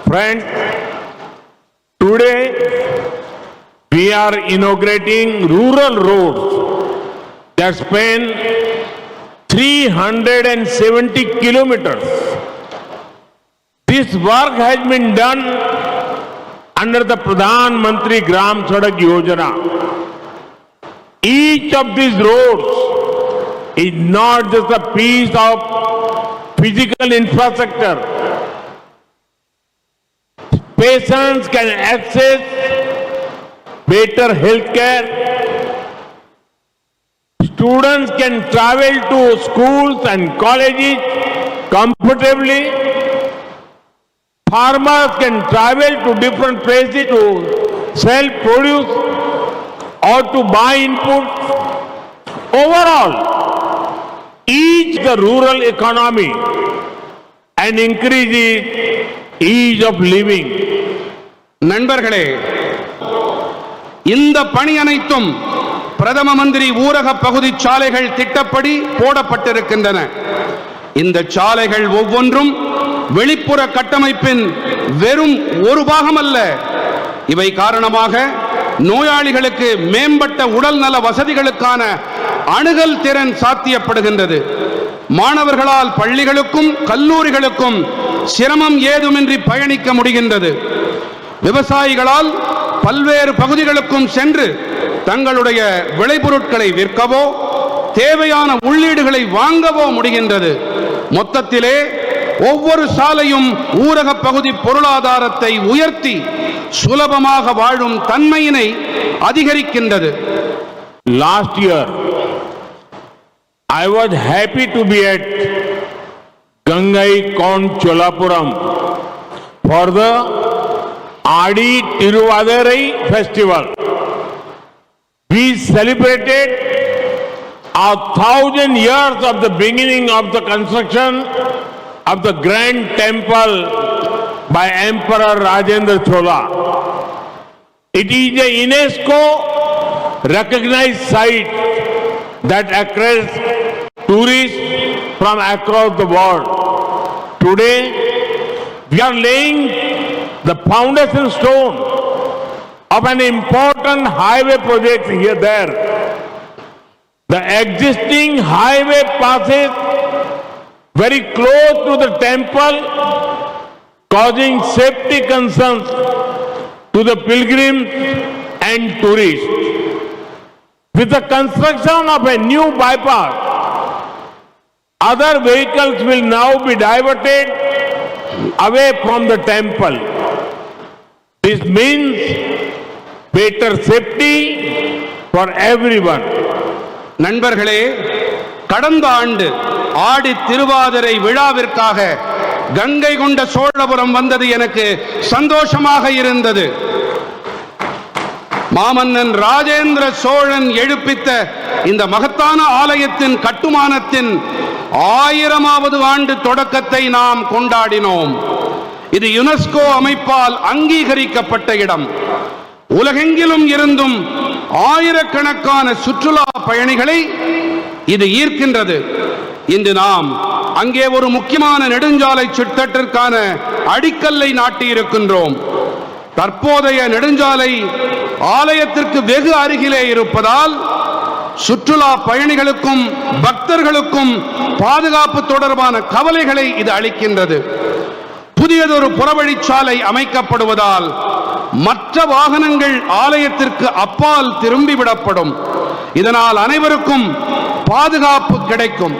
Friends, today we are inaugurating rural roads that span 370 kilometers. This work has been done under the Pradhan Mantri Gram Sadak Yojana. Each of these roads is not just a piece of physical infrastructure. Patients can access better health care. Students can travel to schools and colleges comfortably. Farmers can travel to different places to sell produce or to buy inputs. Overall, each the rural economy and increases ease of living. நண்பர்களே, இந்த பணி அனைத்தும் பிரதம மந்திரி ஊரக பகுதி சாலைகள் திட்டப்படி போடப்பட்டிருக்கின்றன. இந்த சாலைகள் ஒவ்வொன்றும் வெளிப்புற கட்டமைப்பின் வெறும் ஒரு பாகம் அல்ல. இவை காரணமாக நோயாளிகளுக்கு மேம்பட்ட உடல் நல வசதிகளுக்கான அணுகல் திறன் சாத்தியப்படுகின்றது. மாணவர்களால் பள்ளிகளுக்கும் கல்லூரிகளுக்கும் சிரமம் ஏதுமின்றி பயணிக்க முடிகின்றது. விவசாயிகளால் பல்வேறு பகுதிகளுக்கும் சென்று தங்களுடைய விளைபொருட்களை விற்கவோ தேவையான உள்ளீடுகளை வாங்கவோ முடிகின்றது. மொத்தத்திலே ஒவ்வொரு சாலையும் ஊரக பகுதி பொருளாதாரத்தை உயர்த்தி சுலபமாக வாழும் தன்மையினை அதிகரிக்கின்றது. Last year, I was happy to be at Gangai-Konda Cholapuram for the Adi Tiruvadurai festival. We celebrated 1,000 years of the beginning of the construction of the grand temple by Emperor Rajendra Chola. It is a UNESCO recognized site that attracts tourists from across the world. Today, we are laying the foundation stone of an important highway project there. The existing highway passes very close to the temple, causing safety concerns to the pilgrims and tourists. With the construction of a new bypass, other vehicles will now be diverted away from the temple. This means better safety for everyone. நண்பர்களே, கடந்த ஆண்டு ஆடி திருவாதிரை விழாவிற்காக கங்கை கொண்ட சோழபுரம் வந்தது எனக்கு சந்தோஷமாக இருந்தது. மாமன்னன் ராஜேந்திர சோழன் எழுப்பித்த இந்த மகத்தான ஆலயத்தின் கட்டுமானத்தின் 1000வது ஆண்டு தொடக்கத்தை நாம் கொண்டாடினோம். இது யுனெஸ்கோ அமைப்பால் அங்கீகரிக்கப்பட்ட இடம். உலகெங்கிலும் இருந்தும் ஆயிரக்கணக்கான சுற்றுலா பயணிகளை இது ஈர்க்கின்றது. இன்று நாம் அங்கே ஒரு முக்கியமான நெடுஞ்சாலை திட்டத்திற்கான அடிக்கல்லை நாட்டி இருக்கின்றோம். தற்போதைய நெடுஞ்சாலை ஆலயத்திற்கு வெகு அருகிலே இருப்பதால் சுற்றுலா பயணிகளுக்கும் பக்தர்களுக்கும் பாதுகாப்பு தொடர்பான கவலைகளை இது அளிக்கின்றது. புதியதொரு புறவழிச்சாலை அமைக்கப்படுவதால் மற்ற வாகனங்கள் ஆலயத்திற்கு அப்பால் திரும்பிவிடப்படும். இதனால் அனைவருக்கும் பாதுகாப்பு கிடைக்கும்.